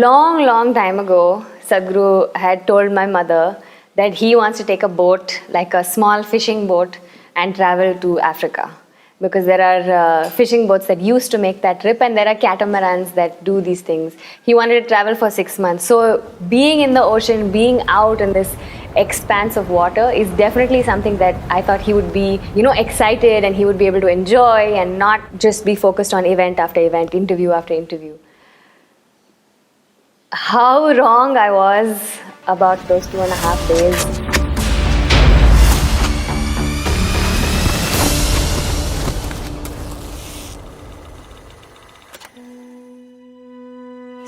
long time ago, Sadhguru had told my mother that he wants to take a boat, like a small fishing boat, and travel to Africa. Because there are fishing boats that used to make that trip, and there are catamarans that do these things. He wanted to travel for 6 months. So being in the ocean, being out in this expanse of water is definitely something that I thought he would be, excited, and he would be able to enjoy and not just be focused on event after event, interview after interview. How wrong I was about those 2.5 days.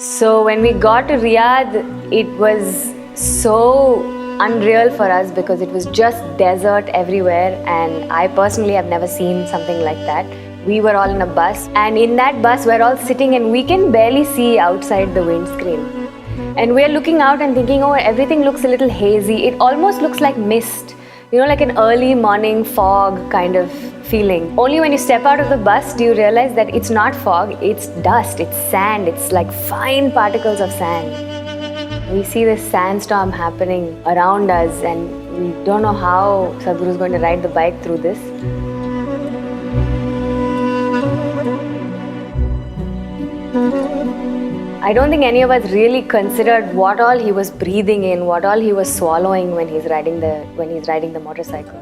So when we got to Riyadh, it was so unreal for us because it was just desert everywhere, and I personally have never seen something like that. We were all in a bus, and in that bus we're all sitting and we can barely see outside the windscreen. And we're looking out and thinking, oh, everything looks a little hazy. It almost looks like mist, like an early morning fog kind of feeling. Only when you step out of the bus do you realize that it's not fog, it's dust, it's sand, it's like fine particles of sand. We see this sandstorm happening around us, and we don't know how Sadhguru is going to ride the bike through this. I don't think any of us really considered what all he was breathing in, what all he was swallowing when he's riding the motorcycle.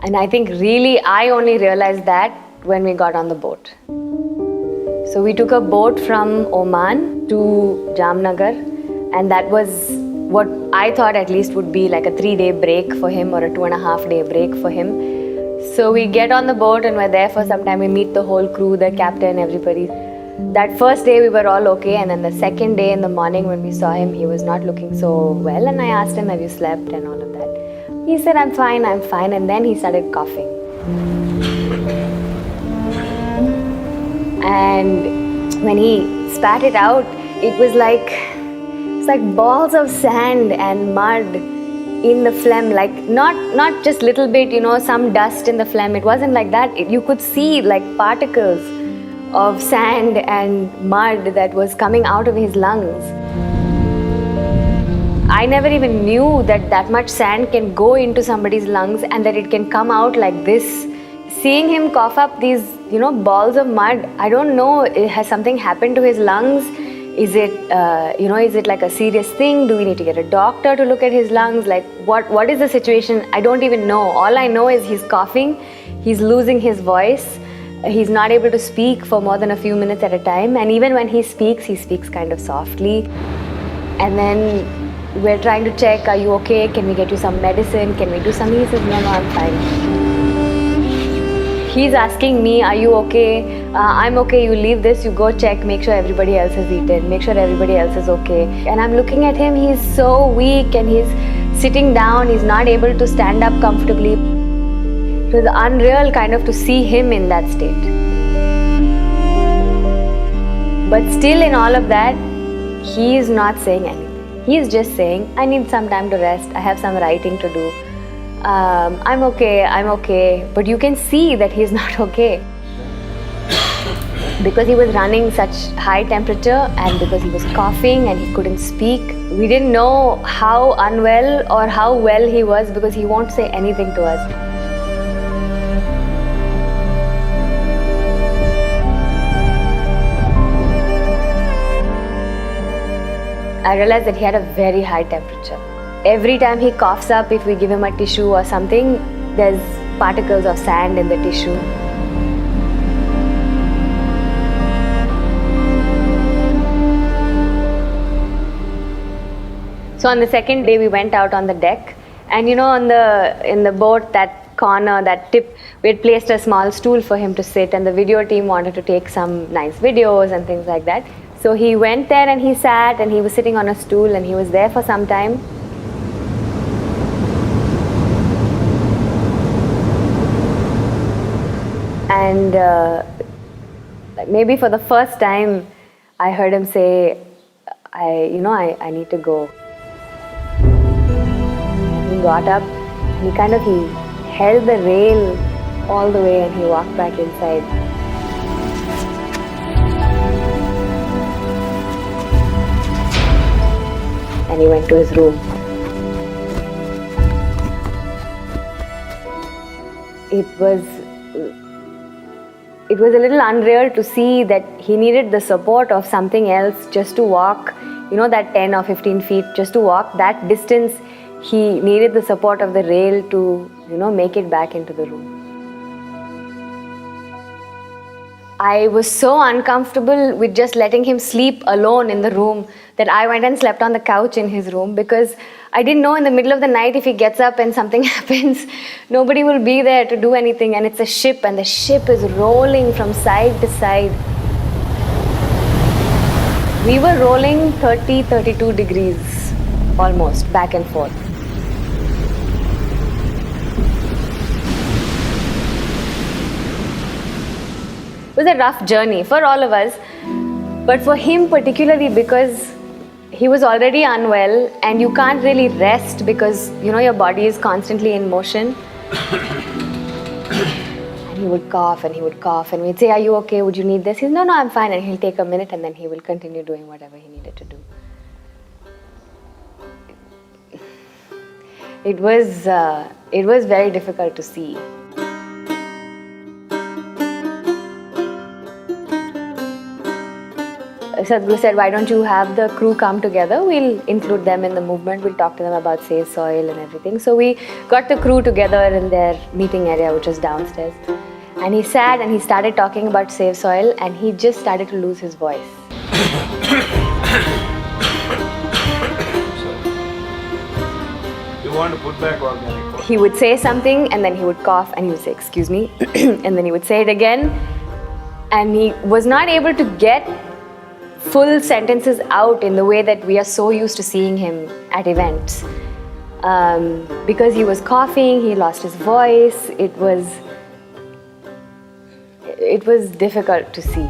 And I think really I only realized that when we got on the boat. So we took a boat from Oman to Jamnagar, and that was what I thought at least would be like a 3-day break for him, or a 2.5-day break for him. So we get on the boat and we're there for some time. We meet the whole crew, the captain, everybody. That first day we were all okay, and then the second day in the morning when we saw him, he was not looking so well, and I asked him, have you slept and all of that. He said, I'm fine, and then he started coughing. And when he spat it out, it was like balls of sand and mud in the phlegm, like not just little bit, some dust in the phlegm. It wasn't like that. You could see like particles of sand and mud that was coming out of his lungs. I never even knew that much sand can go into somebody's lungs and that it can come out like this. Seeing him cough up these, balls of mud, I don't know, has something happened to his lungs? Is it, is it like a serious thing? Do we need to get a doctor to look at his lungs? Like, what is the situation? I don't even know. All I know is he's coughing, he's losing his voice, he's not able to speak for more than a few minutes at a time, and even when he speaks kind of softly. And then we're trying to check, are you okay? Can we get you some medicine? Can we do something? He says, no, I'm fine. He's asking me, are you okay? I'm okay, you leave this, you go check, make sure everybody else has eaten, make sure everybody else is okay. And I'm looking at him, he's so weak and he's sitting down, he's not able to stand up comfortably. It was unreal kind of to see him in that state. But still in all of that, he is not saying anything. He is just saying, I need some time to rest, I have some writing to do. I'm okay. But you can see that he's not okay. Because he was running such high temperature and because he was coughing and he couldn't speak. We didn't know how unwell or how well he was because he won't say anything to us. I realized that he had a very high temperature. Every time he coughs up, if we give him a tissue or something, there's particles of sand in the tissue. So on the second day, we went out on the deck, and in the boat, that corner, that tip, we had placed a small stool for him to sit, and the video team wanted to take some nice videos and things like that. So he went there and he sat, and he was sitting on a stool, and he was there for some time. And maybe for the first time, I heard him say, I need to go. He got up, he held the rail all the way and he walked back inside. and he went to his room. It was a little unreal to see that he needed the support of something else just to walk, that 10 or 15 feet, just to walk that distance. He needed the support of the rail to, make it back into the room. I was so uncomfortable with just letting him sleep alone in the room that I went and slept on the couch in his room, because I didn't know in the middle of the night if he gets up and something happens, nobody will be there to do anything, and it's a ship and the ship is rolling from side to side. We were rolling 32 degrees almost back and forth. It was a rough journey for all of us, but for him particularly, because he was already unwell and you can't really rest because your body is constantly in motion. And he would cough and we'd say, "Are you okay? Would you need this?" He's, "No, I'm fine." And he'll take a minute and then he will continue doing whatever he needed to do. It was very difficult to see. Sadhguru said, "Why don't you have the crew come together? We'll include them in the movement. We'll talk to them about Save Soil and everything." So we got the crew together in their meeting area, which was downstairs. And he sat and he started talking about Save Soil, and he just started to lose his voice. You want to put back organic? He would say something and then he would cough and he would say, "Excuse me," and then he would say it again. And he was not able to get full sentences out in the way that we are so used to seeing him at events. Because he was coughing, he lost his voice. It was difficult to see.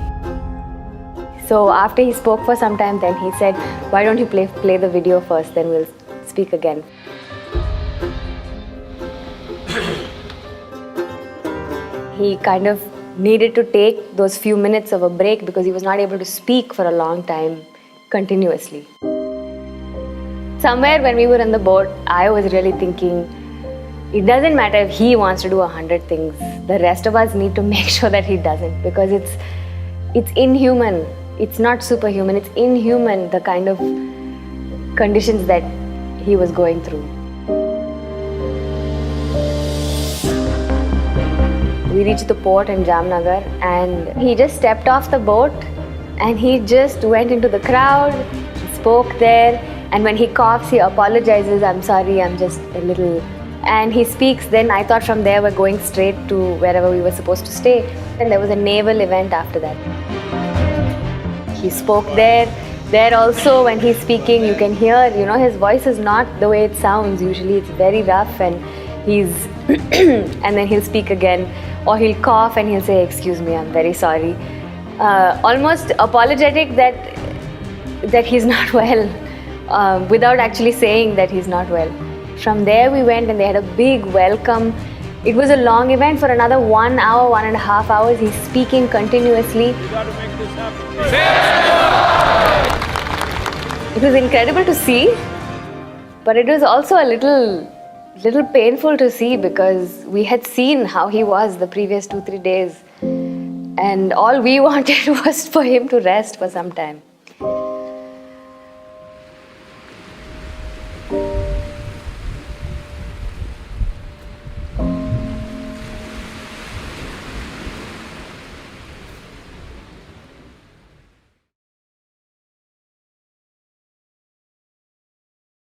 So after he spoke for some time, then he said, "Why don't you play the video first, then we'll speak again." He kind of needed to take those few minutes of a break because he was not able to speak for a long time continuously. Somewhere when we were in the boat, I was really thinking, it doesn't matter if he wants to do 100 things. The rest of us need to make sure that he doesn't, because it's inhuman. It's not superhuman. It's inhuman, the kind of conditions that he was going through. We reached the port in Jamnagar and he just stepped off the boat and he just went into the crowd, spoke there, and when he coughs, he apologizes, "I'm sorry, I'm just a little..." And he speaks. Then I thought from there we're going straight to wherever we were supposed to stay. And there was a naval event after that. He spoke there. There also, when he's speaking, you can hear, his voice is not the way it sounds. Usually it's very rough and he's and then he'll speak again, or he'll cough and he'll say, "Excuse me, I'm very sorry." Almost apologetic that he's not well, without actually saying that he's not well. From there we went and they had a big welcome. It was a long event for another 1 hour, 1.5 hours. He's speaking continuously. You got to make this happen. It was incredible to see, but it was also a little painful to see because we had seen how he was the previous 2-3 days, and all we wanted was for him to rest for some time.